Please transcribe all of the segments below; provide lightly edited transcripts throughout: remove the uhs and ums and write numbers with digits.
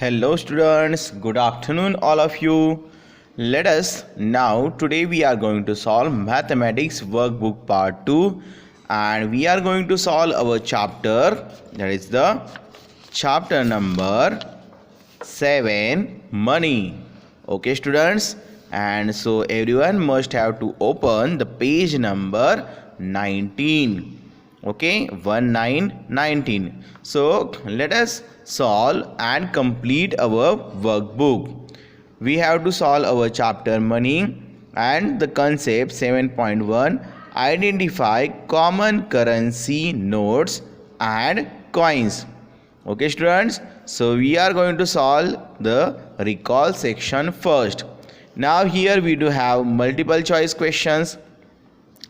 Hello students, good afternoon all of you. Let us now today we are going to solve mathematics workbook part 2 and we are going to solve our chapter, that is the chapter number 7, money. Okay students, and so everyone must have to open the page number 19. Okay, 19. So let us solve and complete our workbook. We have to solve our chapter money and the concept 7.1, identify common currency notes and coins. Okay students, so we are going to solve the recall section first. Now here we do have multiple choice questions.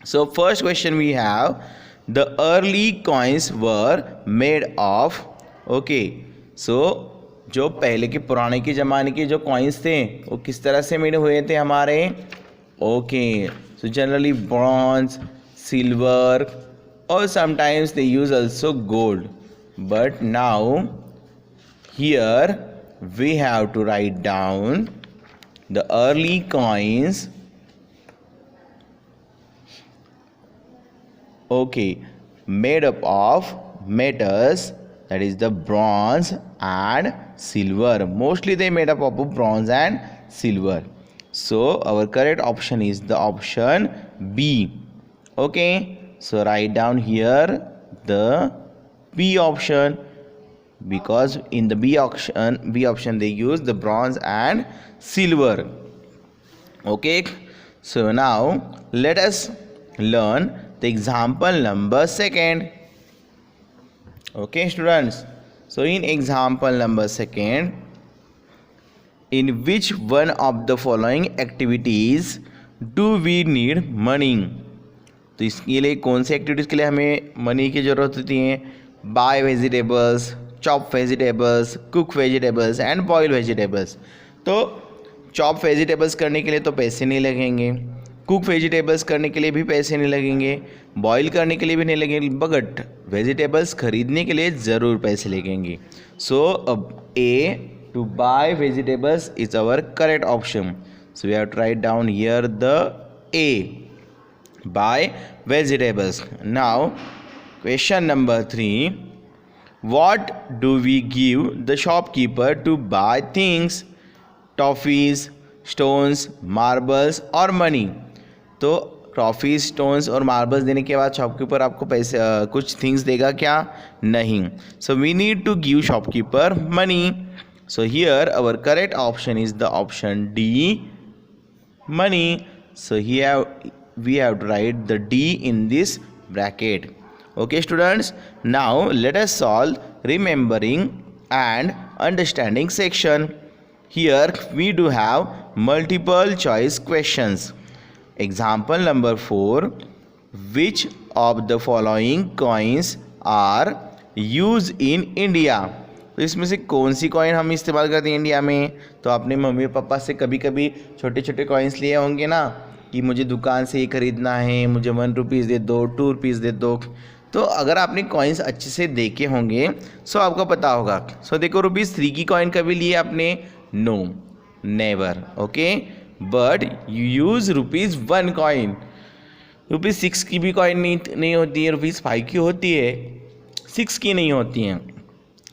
So first question we have, the early coins were made of. Okay, so जो पहले के पुराने के ज़माने के जो coins थे वो किस तरह से मेड हुए थे हमारे. Okay, so generally bronze, silver और sometimes they use also gold. But now here we have to write down the early coins. Okay, made up of metals, that is the bronze and silver. Mostly they made up of bronze and silver. So our correct option is the option B. Okay, so write down here the B option, because in the B option they use the bronze and silver. Okay, so now let us learn the example number 2. Okay students, so in example number 2, in which one of the following activities do we need money. तो इसके लिए कौन सी activities के लिए हमें money की ज़रूरत होती है. Buy vegetables, chop vegetables, cook vegetables and boil vegetables. तो चॉप वेजिटेबल्स करने के लिए तो पैसे नहीं लगेंगे, कुक वेजिटेबल्स करने के लिए भी पैसे नहीं लगेंगे, बॉईल करने के लिए भी नहीं लगेंगे, बट वेजिटेबल्स खरीदने के लिए ज़रूर पैसे लगेंगे. सो अब A to buy vegetables is our correct option. So we have to write down here the A, buy vegetables. Now question number 3, what do we give the shopkeeper to buy things, toffees, stones, marbles or money. तो toffees, stones और marbles देने के बाद shopkeeper आपको पैसे कुछ things देगा क्या? नहीं. So we need to give shopkeeper money. So here our correct option is the option D, money. सो हियर we have to write the D in this bracket. Okay students, now let us solve remembering and understanding section. Here we do have multiple choice questions. Example number 4, which of the following coins are used in India. तो इसमें से कौन सी coin हम इस्तेमाल करते हैं India में. तो आपने मम्मी पापा से कभी कभी छोटे छोटे कॉइन्स लिए होंगे ना, कि मुझे दुकान से ये ख़रीदना है, मुझे 1 रुपीज़ दे दो, 2 रुपीज़ दे दो. तो अगर आपने कॉइन्स अच्छे से देखे होंगे सो आपको पता होगा. सो देखो ₹3 की कॉइन कभी लिए आपने? No, never. Okay, but you use ₹1 coin. ₹6 की भी कॉइन नहीं होती है, ₹5 की होती है, 6 की नहीं होती है.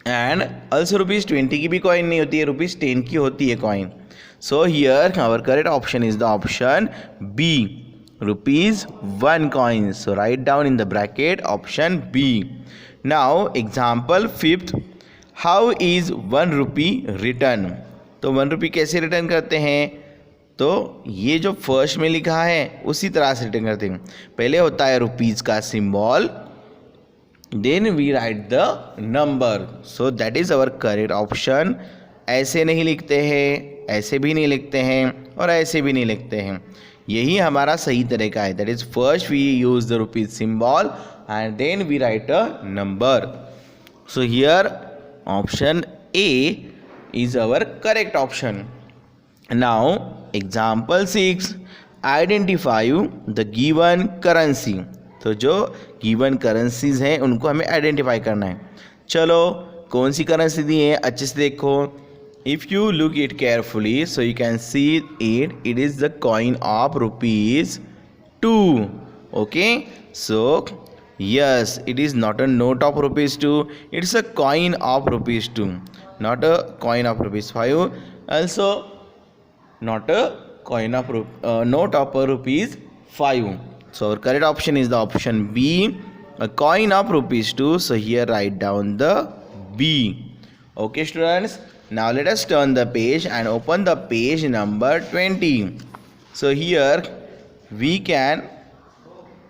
एंड ऑल्सो ₹20 की भी कॉइन नहीं होती है, ₹10 की होती है coin. So here our correct option is the option B, ₹1 coin. So write down in the bracket option B. Now example 5th, how is 1 rupee written. तो 1 रुपये कैसे रिटर्न करते हैं. तो ये जो फर्स्ट में लिखा है उसी तरह से रिटर्न करते हैं. पहले होता है रुपीज़ का symbol, then we write the number. So that is our correct option. ऐसे नहीं लिखते हैं, ऐसे भी नहीं लिखते हैं और ऐसे भी नहीं लिखते हैं. यही हमारा सही तरीका है. That is first we use the rupees symbol and then we write a number. So here option A is our correct option. Now example 6, identify the given currency. तो जो गिवन करेंसीज हैं उनको हमें आइडेंटिफाई करना है. चलो कौन सी currency दी है अच्छे से देखो. if you look it carefully, so you can see it is the coin of rupees 2. Okay, so yes, it is not a note of rupees 2, it's a coin of rupees 2, not a coin of rupees 5, also not a coin of note of rupees 5. So our correct option is the option B, a coin of rupees 2. So here write down the B. Okay students, now let us turn the page and open the page number 20. So here we can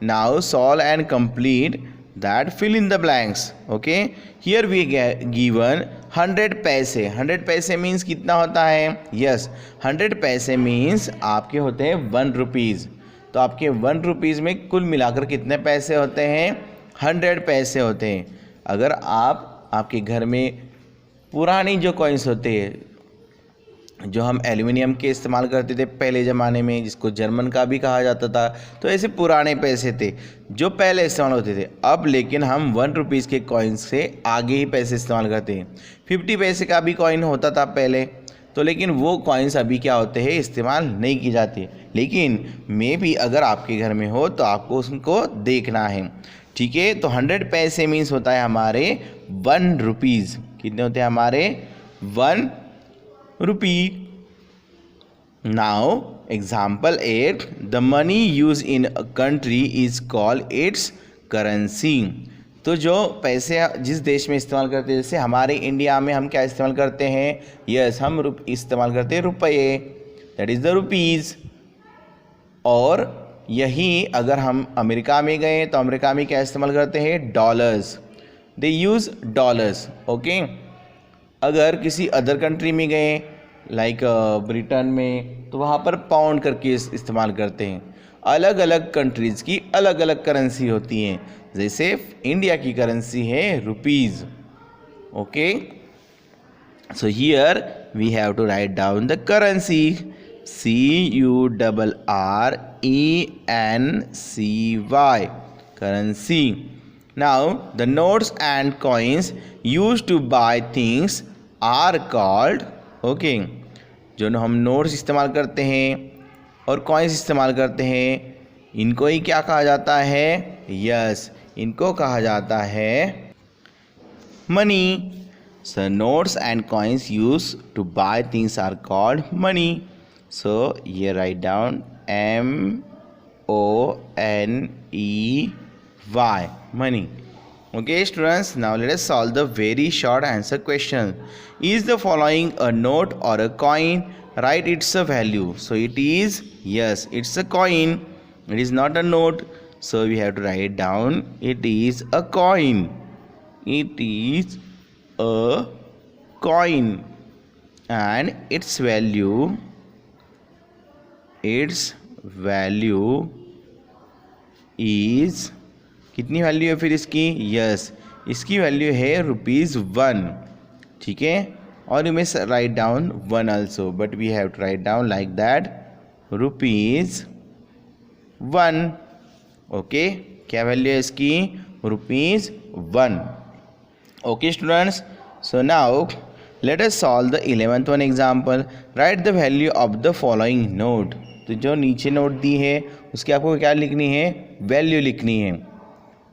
now solve and complete that, fill in the blanks. Okay, here we get given 100 पैसे. 100 पैसे means कितना होता है? Yes, 100 पैसे means आपके होते हैं 1 rupees. तो आपके 1 रुपीज़ में कुल मिलाकर कितने पैसे होते हैं? 100 पैसे होते हैं. अगर आपके घर में पुरानी जो कॉइन्स होते हैं, जो हम एल्युमिनियम के इस्तेमाल करते थे पहले ज़माने में, जिसको जर्मन का भी कहा जाता था, तो ऐसे पुराने पैसे थे जो पहले इस्तेमाल होते थे. अब लेकिन हम 1 रुपीज़ के कॉइन्स से आगे ही पैसे इस्तेमाल करते हैं. 50 पैसे का भी कॉइन होता था पहले, तो लेकिन वो कॉइन्स अभी क्या होते हैं, इस्तेमाल नहीं की जाती. लेकिन मे भी अगर आपके घर में हो तो आपको उसको देखना है. ठीक है, तो 100 पैसे मीन्स होता है हमारे 1 रुपीज़. कितने होते हैं हमारे? 1 rupee. Now example 8, the money used in a country is called its currency. तो जो पैसे जिस देश में इस्तेमाल करते हैं, जैसे हमारे इंडिया में हम क्या इस्तेमाल करते हैं? यस, हम इस्तेमाल करते हैं रुपये, दैट इज़ द रुपीज़. और यही अगर हम अमेरिका में गए तो अमेरिका में क्या इस्तेमाल करते हैं? डॉलर्स, दे यूज़ डॉलर्स. ओके, अगर किसी अदर कंट्री में गए लाइक ब्रिटेन में, तो वहाँ पर पाउंड करके इस्तेमाल करते हैं. अलग अलग कंट्रीज़ की अलग अलग करेंसी होती हैं. जैसे इंडिया की करेंसी है rupees. Okay, so here we have to write down the currency. CURRENCY, currency. Now the notes and coins used to buy things are called, okay, जो हम नोट्स इस्तेमाल करते हैं और कॉइन्स इस्तेमाल करते हैं, इनको ही क्या कहा जाता है? यस, इनको कहा जाता है money. So notes and coins used to buy things are called money. So here write down MONEY, money. Okay students, now let us solve the very short answer question. Is the following a note or a coin? Write its a value. So it is, yes, it's a coin. It is not a note. So we have to write down, it is a coin. It is a coin. And its value is, कितनी value है फिर इसकी? Yes, इसकी value है ₹1. ठीक है, और you may write down 1 also, but we have to write down like that ₹1. Okay, क्या वैल्यू है इसकी? ₹1. Okay students, so now let us solve the 11th one example. Write the value of the following note. तो जो नीचे note दी है उसकी आपको क्या लिखनी है? वैल्यू लिखनी है.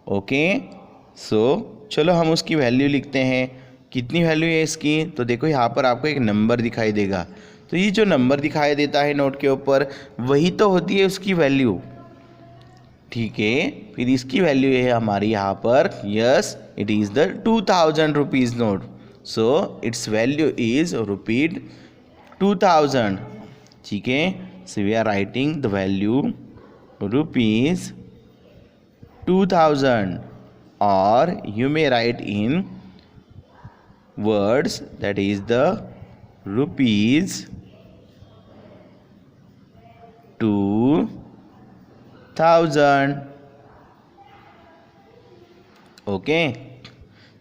ओके, सो चलो हम उसकी वैल्यू लिखते हैं. कितनी वैल्यू है इसकी? तो देखो यहाँ पर आपको एक नंबर दिखाई देगा. तो ये जो नंबर दिखाई देता है नोट के ऊपर, वही तो होती है उसकी वैल्यू. ठीक है, फिर इसकी वैल्यू है हमारी यहाँ पर, yes, it is the 2000 rupees note. So its value is ₹2000. ठीक है, so we are writing the value ₹2000, or you may write in words, that is the ₹2000. Okay,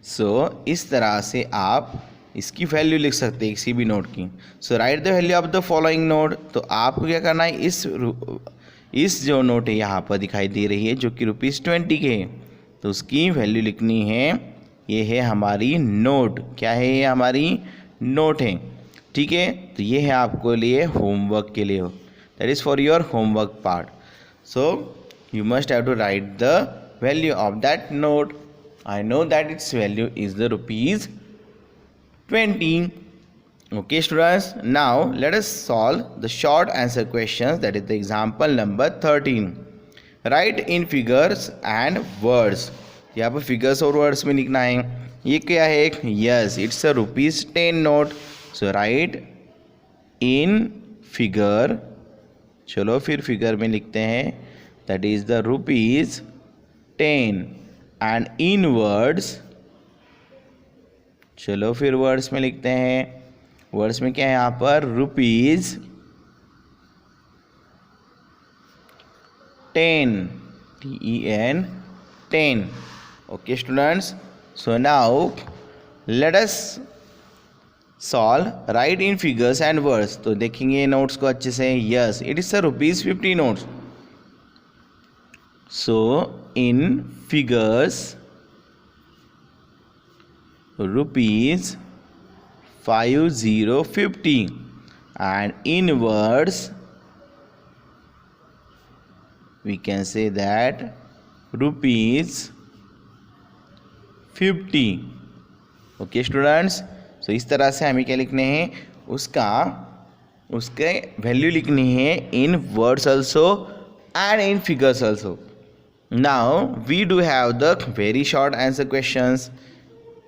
सो इस तरह से आप इसकी वैल्यू लिख सकते हैं किसी भी नोट की. So write the value of the following note. तो आपको क्या करना है, इस जो नोट है यहाँ पर दिखाई दे रही है जो कि ₹20 के है, तो उसकी वैल्यू लिखनी है. ये है हमारी नोट. क्या है? ये हमारी नोट है. ठीक है, तो ये है आपको लिए होमवर्क के लिए, that is for your homework part. So you must have to write the value of that note. I know that its value is the ₹20. Okay students, now let us solve the short answer questions, that is the example number 13. Write in figures and words. यहाँ पर figures और words में लिखना है. ये क्या है? Yes, it's a ₹10 note. So right in figure. चलो फिर फिगर में लिखते हैं, that is the ₹10. And in words, चलो फिर वर्ड्स में लिखते हैं. वर्ड्स में क्या है यहाँ पर? ₹10. TEN 10. Okay students, so now let us solve. Write in figures and words. तो देखेंगे नोट्स को अच्छे से. Yes, it is ₹50 notes. So in figures ₹50 and in words we can say that ₹50. Okay students, so इस तरह से हमें क्या लिखने हैं? उसके वैल्यू लिखनी है in words also and in figures also. Now we do have the very short answer questions.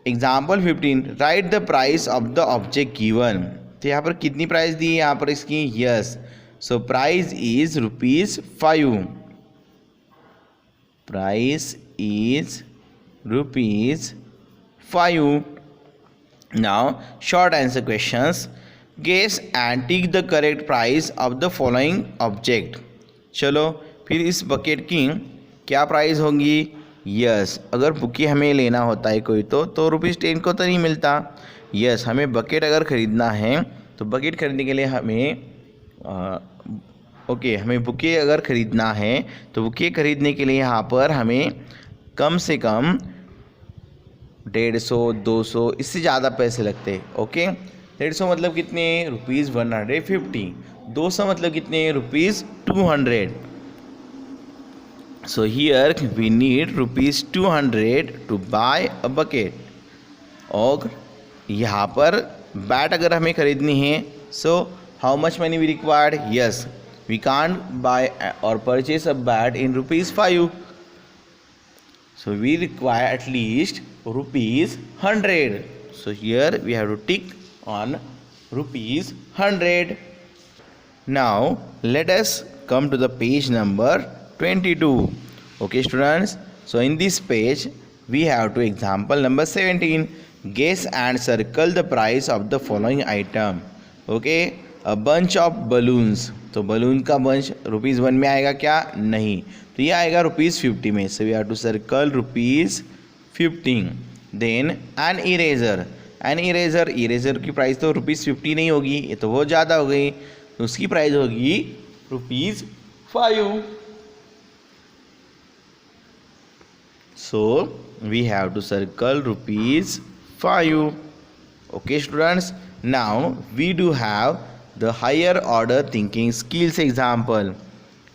Example 15, write the price of the object given. तो यहाँ पर कितनी प्राइस दी है यहाँ पर इसकी? Yes, so price is ₹5. Price is ₹5. Now short answer questions. Guess and tick the correct price of the following object. चलो फिर इस बकेट की क्या प्राइस होगी? यस, अगर बुके हमें लेना होता है कोई तो ₹10 को तो नहीं मिलता. यस, हमें बकेट अगर ख़रीदना है तो बकेट खरीदने के लिए हमें हमें बुके अगर ख़रीदना है तो बुके खरीदने के लिए यहाँ पर हमें कम से कम 150, 200 इससे ज़्यादा पैसे लगते हैं. ओके, 150 मतलब कितने? ₹150. 200 मतलब कितने? ₹200. So here we need ₹200 to buy a bucket. और यहाँ पर बैट अगर हमें खरीदनी है, so how much money we required? Yes, we can't buy or purchase a bat in ₹5. So we require at least ₹100. So here we have to tick on ₹100. Now let us come to the page number 22. Okay students, so in this page we have to example number 17. Guess and circle the price of the following item. Okay, a bunch of balloons. तो balloon का bunch ₹1 में आएगा क्या? नहीं, तो ये आएगा ₹50 में. so we have to circle ₹50. then an eraser. Eraser की प्राइस तो ₹50 नहीं होगी, ये तो बहुत ज़्यादा हो गई, तो उसकी प्राइस होगी ₹5. So we have to circle ₹5. Okay students, now we do have the higher order thinking skills example.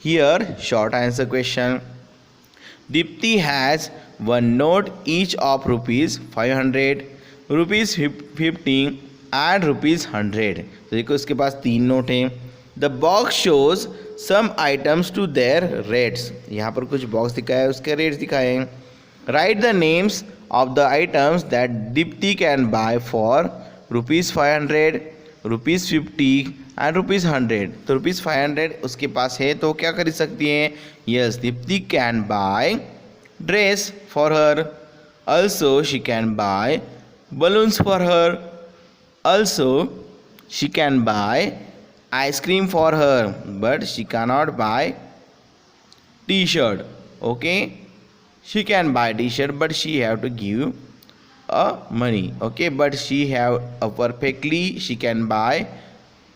Here short answer question. Dipti has one note each of ₹500, ₹50 and ₹100. तो देखो इसके पास 3 नोट हैं. The box shows some items to their rates. यहाँ पर कुछ box दिखाया है, उसके रेट्स दिखाए हैं. Write the names of the items that Dipti can buy for ₹500, ₹50 and ₹100. तो ₹500 उसके पास है तो क्या खरीद सकती हैं? Yes, Dipti can buy dress for her. Also she can buy balloons for her. Also she can buy ice cream for her, but she cannot buy t-shirt. Okay, she can buy t-shirt but she have to give money. Okay, but she have a perfectly she can buy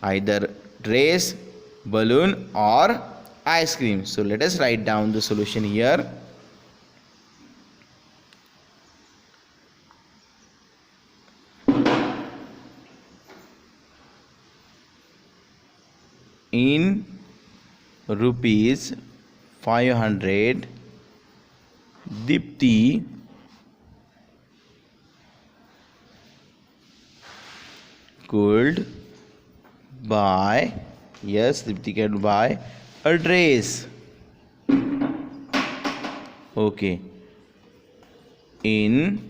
either dress, balloon or ice cream. So let us write down the solution here. in rupees 500, Dipti could buy, yes, Dipti can buy a dress. Okay, in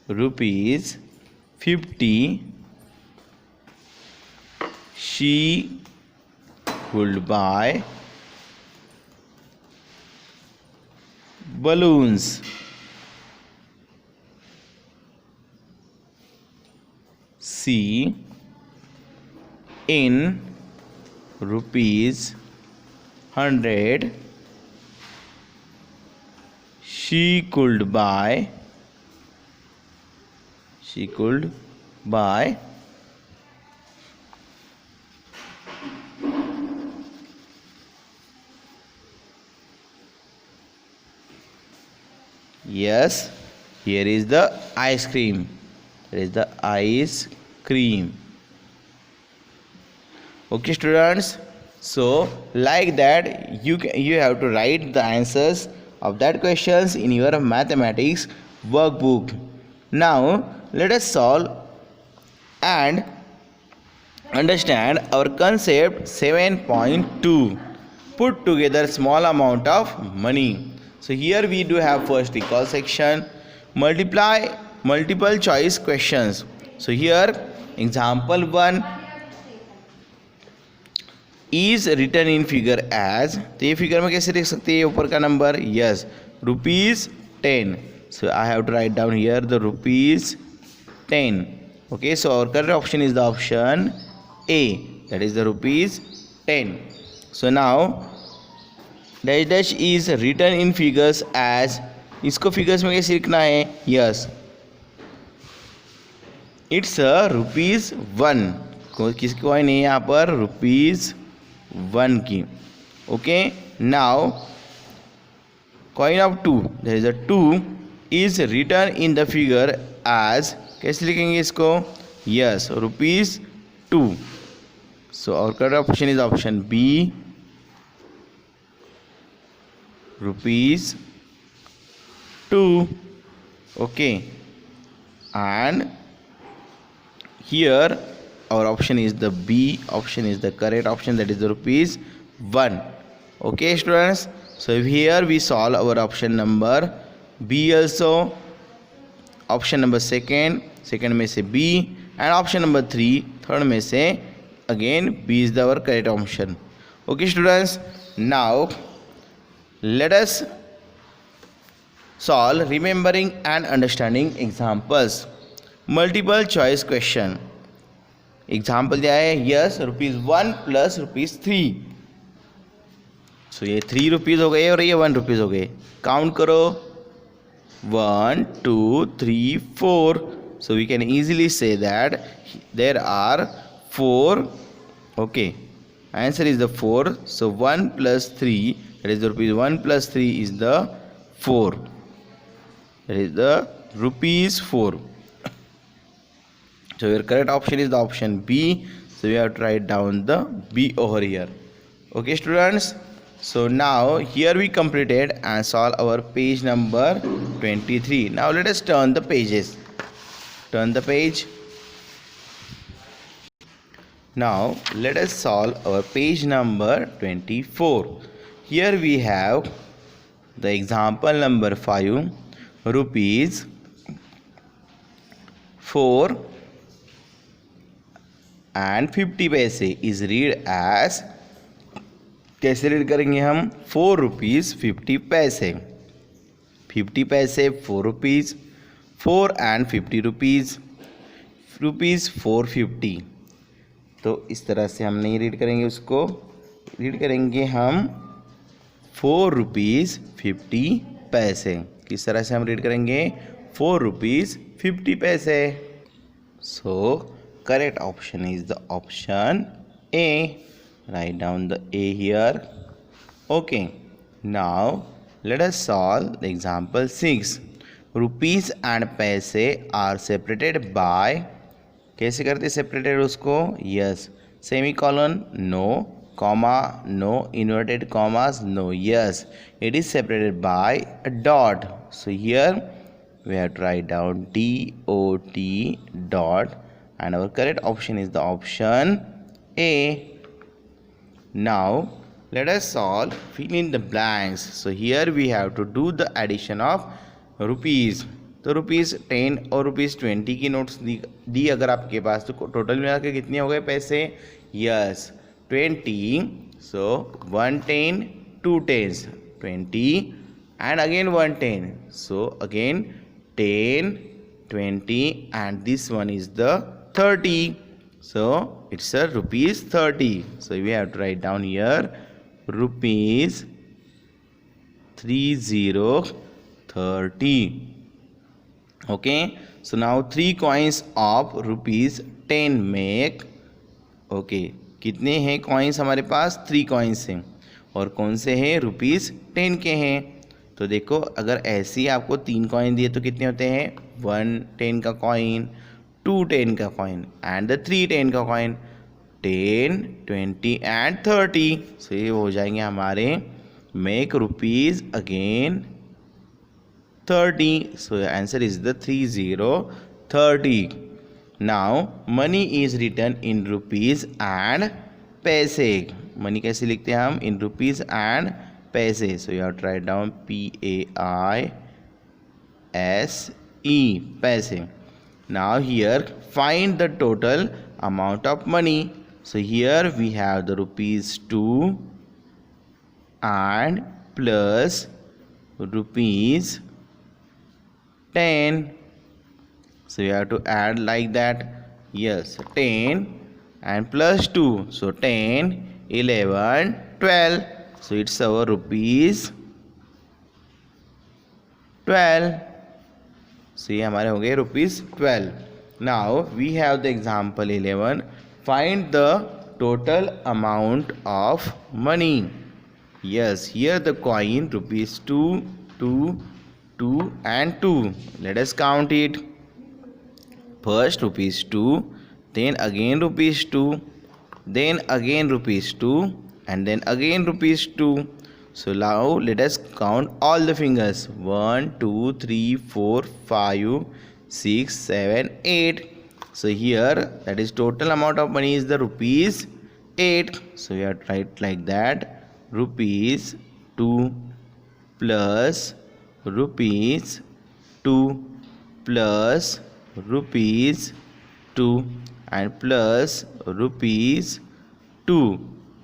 rupees 50, she could buy balloons. C, in rupees 100, she could buy yes, here is the ice cream. There is the ice cream. Okay, students. So, like that, you have to write the answers of that questions in your mathematics workbook. Now, let us solve and understand our concept 7.2. Put together small amount of money. So here we do have first recall section, multiply multiple choice questions. So here example 1 is written in figure as, तो ये figure में कैसे लिख सकते हैं ऊपर का number, yes ₹10. So I have to write down here the ₹10. Okay, so our correct option is the option A, that is the ₹10. So now dash is written in figures as, इसको figures में कैसे लिखना है, yes it's ₹1. किसकी coin है यहाँ पर, ₹1 की. Okay, now coin of 2, there is a 2 is written in the figure as, कैसे लिखेंगे इसको, yes ₹2. So our correct option is option B, ₹2. Okay, and here our option is the B option is the correct option, that is the ₹1. Okay, students, so here we solve our option number B also, option number second में से B, and option number 3 third में से again B is our correct option. Okay, students, now let us solve remembering and understanding examples. Multiple choice question. Example दिया है, yes ₹1 plus ₹3. सो ये ₹3 हो गए और ये ₹1 हो गए. काउंट करो, 1 2 3 4. So we can easily say that there are 4. Okay, answer is the 4. So 1 plus 3, that is the ₹1 plus 3 is the 4. That is the ₹4. So your correct option is the option B. So we have to write down the B over here. Okay, students. So now here we completed and solve our page number 23. Now let us turn the pages. Turn the page. Now let us solve our page number 24. Here we have the example number 5, ₹4 and 50 पैसे is read as, कैसे read करेंगे हम, ₹4.50. 50 पैसे, ₹4, 4 and 50 rupees, ₹4.50. तो इस तरह से हम नहीं रीड करेंगे, उसको रीड करेंगे हम ₹4.50. किस तरह से हम रीड करेंगे, ₹4.50. So correct option is the option A. Write down the A here. Okay, now let us solve the example 6. Rupees and पैसे are separated by, कैसे करते separated उसको, yes, semicolon, no, comma, no, inverted commas, no. Yes, it is separated by a dot. So here we have to write down dot dot, and our correct option is the option A. Now let us solve fill in the blanks. So here we have to do the addition of rupees. तो ₹10 और ₹20 की notes दी अगर आपके पास, तो total मिला के कितने हो गए पैसे? Yes 20. So 110 2 10s 20 and again 110. So again 10 20 and this one is the 30. So it's a ₹30. So we have to write down here rupees 30. Okay, so now 3 coins of ₹10 make, okay, कितने हैं coins हमारे पास? 3 coins हैं, और कौन से हैं? ₹10 के हैं. तो देखो अगर ऐसे ही आपको 3 कॉइन दिए तो कितने होते हैं? 1 10 का कॉइन, 2 10 का कॉइन एंड द 3 10 का कॉइन, 10 20 एंड 30. सो ये हो जाएंगे हमारे make rupees again 30. So the answer is the 30. Now money is written in rupees and पैसे. मनी कैसे लिखते हैं हम? in rupees and पैसे. So you have to write down PAISE, पैसे. Now here find the total amount of money. So here we have the ₹2 and plus ₹10. So you have to add like that. Yes, 10 and plus 2. So 10 11 12. So it's our ₹12. So ये हमारे हो गए ₹12. Now we have the example 11. Find the total amount of money. Yes, here the coin ₹2 2 2 and 2. Let us count it. First ₹2, then again ₹2, then again ₹2, and then again ₹2. So now let us count all the fingers. 1 2 3 4 5 6 7 8. So here that is total amount of money is the ₹8. So we have to write like that. ₹2 plus ₹2 plus ₹2 and plus ₹2.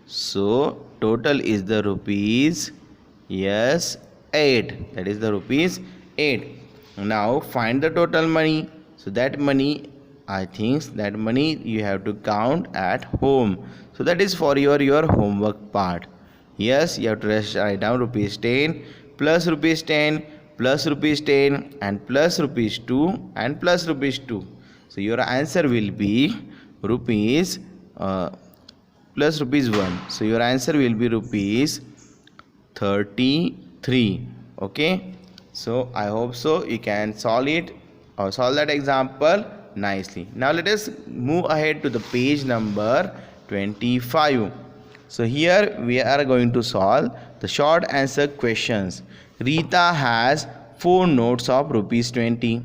So total is the rupees, yes, 8. That is the ₹8. Now find the total money. So that money, I think that money you have to count at home. So that is for your homework part. Yes, you have to write down ₹10 plus ₹10 plus ₹10 and plus ₹2 and plus ₹2. So your answer will be rupees plus ₹1. So your answer will be ₹33. Okay, so I hope so you can solve it or solve that example nicely. Now let us move ahead to the page number 25. So here we are going to solve the short answer questions. Rita has 4 notes of ₹20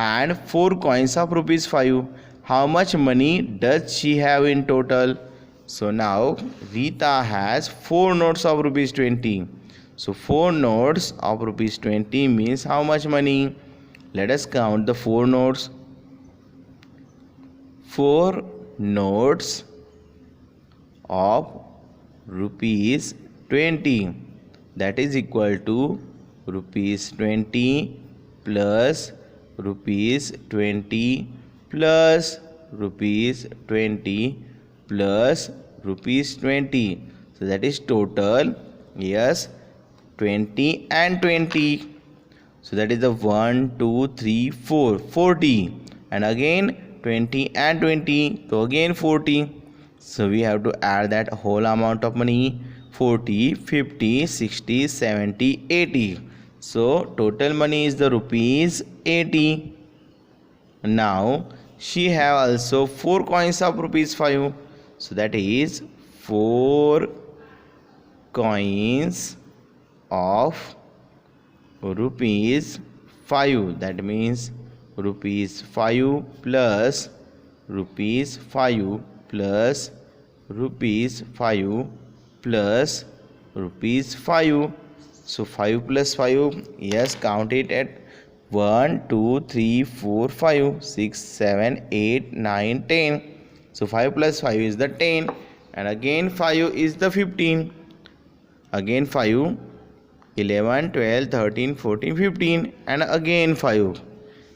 and 4 coins of ₹5. How much money does she have in total? So now Rita has 4 notes of ₹20. So 4 notes of ₹20 means how much money? Let us count the 4 notes. 4 notes of ₹20, that is equal to ₹20 plus ₹20 plus ₹20 plus ₹20. So that is total, yes, 20 and 20. So that is the 1 2 3 4 40, and again 20 and 20, so again 40. So we have to add that whole amount of money, 40 50 60 70 80. So total money is the ₹80. Now she have also 4 coins of ₹5. So that is 4 coins of rupees 5. That means rupees 5 plus rupees 5 plus rupees 5 plus rupees 5. So 5 plus 5, yes, count it at 1 2 3 4 5 6 7 8 9 10. So 5 plus 5 is the 10, and again 5 is the 15. Again 5, 11 12 13 14 15, and again 5,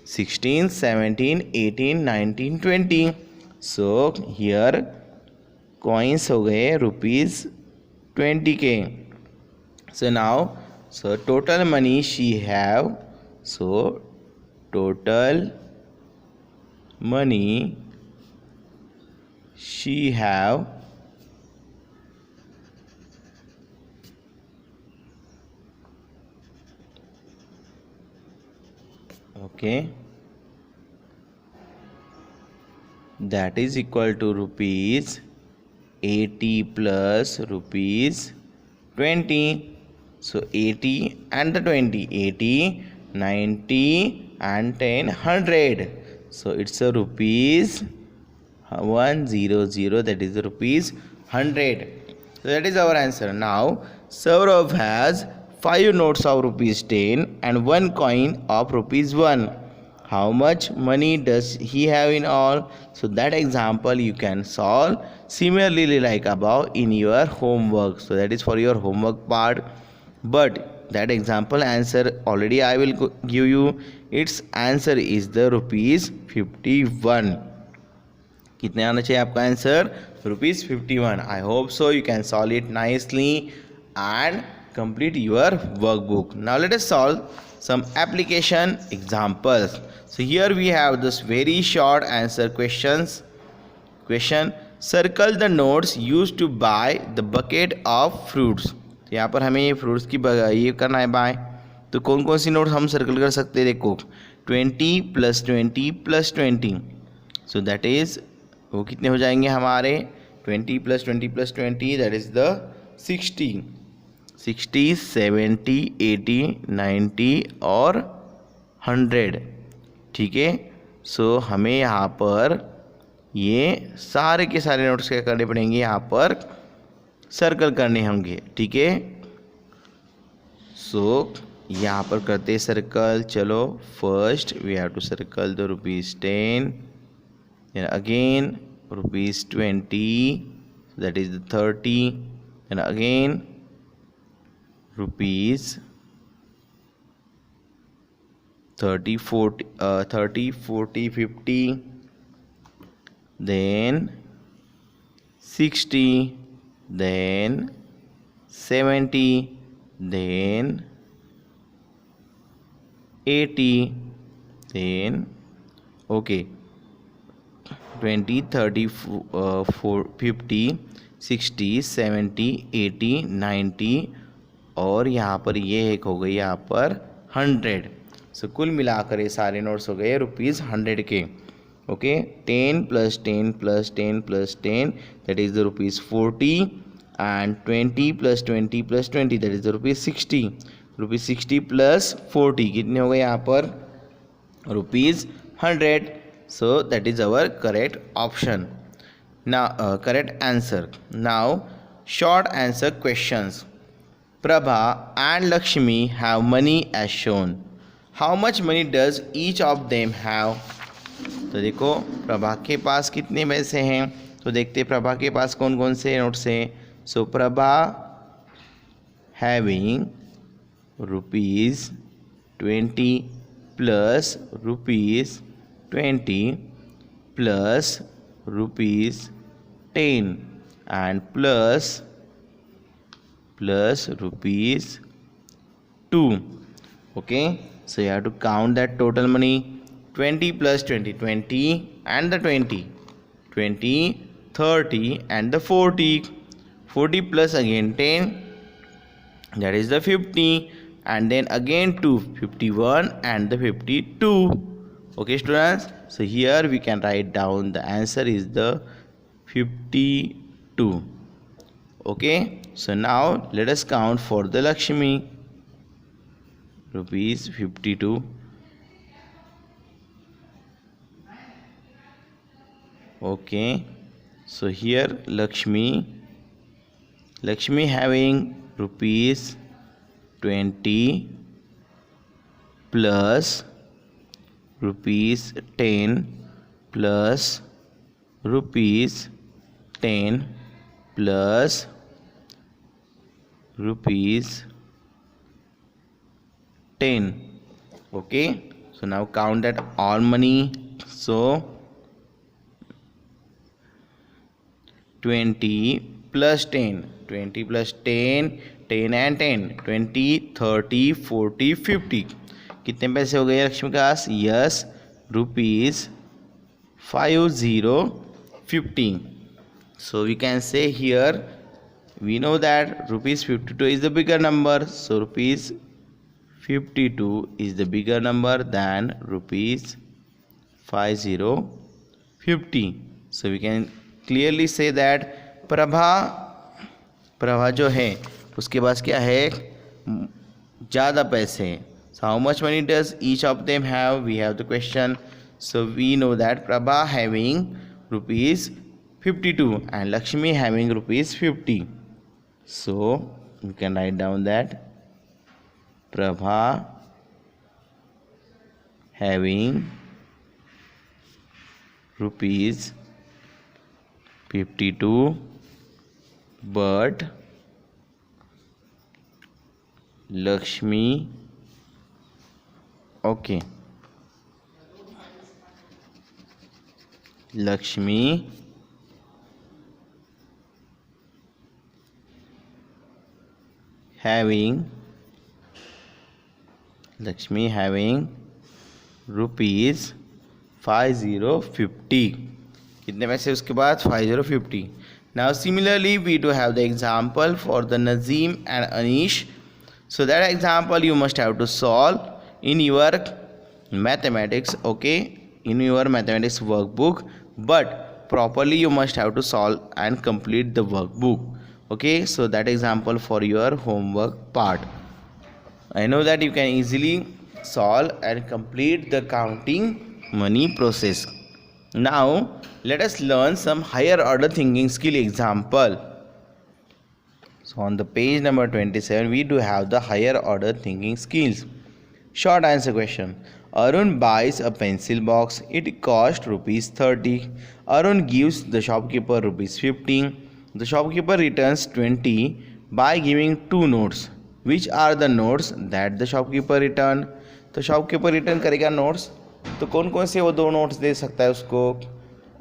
16 17 18 19 20. So here coins हो गए rupees 20k. So now, so total money she have. So total money she have okay, that is equal to rupees 80 plus rupees 20. So 80 and the 20, 80 90 and 10 100. So it's a rupees 100, that is rupees 100. So that is our answer. Now Saurav has 5 notes of rupees 10 and 1 coin of rupees 1. How much money does he have in all? So that example you can solve similarly like above in your homework. So that is for your homework part. But that example answer already I will give you. Its answer is the rupees 51. कितने आना चाहिए आपका answer? Rupees 51. I hope so you can solve it nicely and complete your workbook. Now let us solve some application examples. So here we have this very short answer questions. Question: circle the notes used to buy the bucket of fruits. तो यहाँ पर हमें ये fruits की ये करना है bye. तो कौन कौन सी नोट्स हम सर्कल कर सकते हैं? देखो 20 + 20 + 20. सो दैट इज़ वो कितने हो जाएंगे हमारे? 20 + 20 + 20, दैट इज़ द 60. 60 70 80 90 और 100. ठीक है. सो हमें यहाँ पर ये सारे के सारे नोट्स क्या करने पड़ेंगे? यहाँ पर सर्कल करने होंगे. ठीक है. सो यहाँ पर करते सर्कल. चलो first we have to circle the rupees 10, then again rupees 20, that is the 30, and again rupees 30 40 50, then 60, then 70, then 80, then okay 20 30 50 60 70 80 90 और यहाँ पर ये एक हो गई यहाँ पर 100. सो कुल मिलाकर ये सारे नोट्स हो गए रुपीज़ 100 के. Okay. 10 + 10 + 10 + 10, that is the rupees 40, and 20 + 20 + 20, that is the rupees 60. Rupees 60 + 40 कितने हो गए यहाँ पर? Rupees 100. So that is our correct option. Now correct answer. Now short answer questions. Prabha and Lakshmi have money as shown. How much money does each of them have? तो देखो प्रभा के पास कितने पैसे हैं. तो देखते प्रभा के पास कौन कौन से नोट्स हैं. So Prabha having rupees 20 plus rupees 20 plus rupees 10 and plus rupees 2. Okay, so you have to count that total money. 20 plus 20 20 and the 20 20 30 and the 40 40 plus again 10, that is the 50, and then again 2 51 and the 52. Okay students, so here we can write down the answer is the 52. Okay, so now let us count for the Lakshmi. Rupees 52. Okay, so here Lakshmi having rupees 20 plus rupees 10 plus rupees 10 plus rupees 10. Okay, so now count that all money. So 20 plus 10, 20 plus 10, 10 and 10, 20, 30, 40, 50. कितने पैसे हो गए लक्ष्मी के पास? Yes, rupees 5050. So we can say here, we know that rupees 52 is the bigger number, so rupees 52 is the bigger number than rupees 5050. So we can clearly say that Prabha जो है उसके पास क्या है? ज़्यादा पैसे. So how much money does each of them have? We have the question. So we know that Prabha having rupees 52 and Lakshmi having rupees 50. So you can write down that Prabha having rupees 52 but Lakshmi, okay, Lakshmi having rupees 5050. कितने पैसे उसके बाद? 5050. Now similarly we do have the example for the Nazim and Anish. So that example you must have to solve in your mathematics, okay, in your mathematics workbook, but properly you must have to solve and complete the workbook. Okay, so that example for your homework part. I know that you can easily solve and complete the counting money process. Now let us learn some higher order thinking skill example. So on the page number 27 we do have the higher order thinking skills. Short answer question. Arun buys a pencil box. It cost rupees 30. Arun gives the shopkeeper rupees 15. The shopkeeper returns 20 by giving 2 notes. Which are the notes that the shopkeeper returned? तो shopkeeper return करेगा notes, तो कौन कौन से वो 2 notes दे सकता है उसको?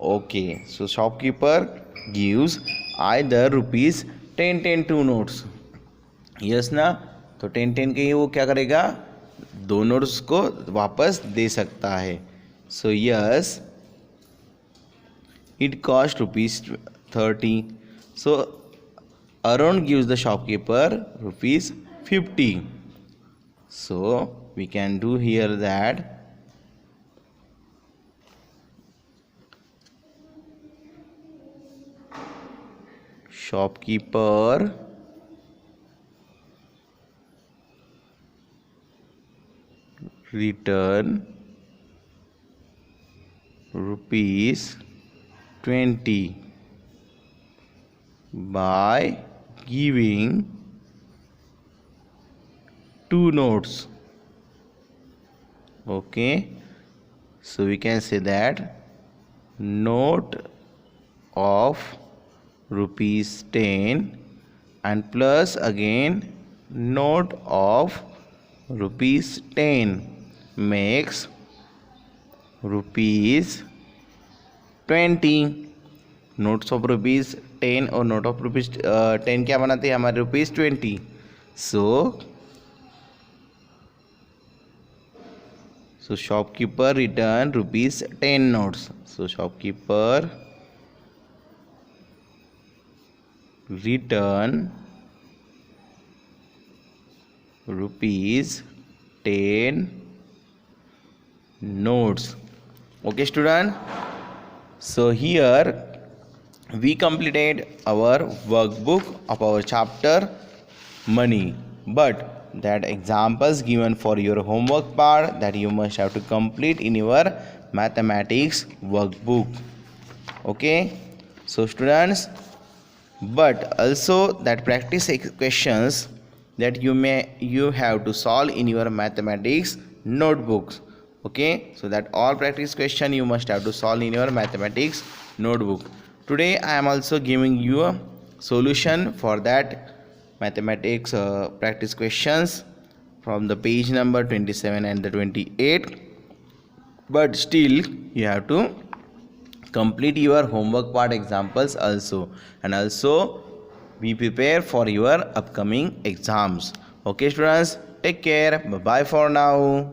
Okay, so shopkeeper gives either rupees 10 2 notes. Yes ना, तो 10 के ही वो क्या करेगा? 2 नोट्स को वापस दे सकता है. So yes, it cost rupees 30. So Arun gives the shopkeeper rupees 50. So we can do here that shopkeeper return rupees 20 by giving 2 notes. Okay, so we can say that note of rupees 10 and plus again note of rupees 10 makes rupees 20. Notes of rupees 10 और note of rupees 10 क्या बनाते हैं हमारे? Rupees 20. So shopkeeper return rupees 10 notes. So shopkeeper return rupees 10 notes. Okay student, so here we completed our workbook of our chapter money, but that examples given for your homework part that you must have to complete in your mathematics workbook. Okay, so students, but also that practice questions that you have to solve in your mathematics notebooks. Okay, so that all practice question you must have to solve in your mathematics notebook. Today I am also giving you a solution for that mathematics practice questions from the page number 27 and the 28, but still you have to complete your homework part examples also, and also be prepared for your upcoming exams. Okay students, take care, bye bye for now.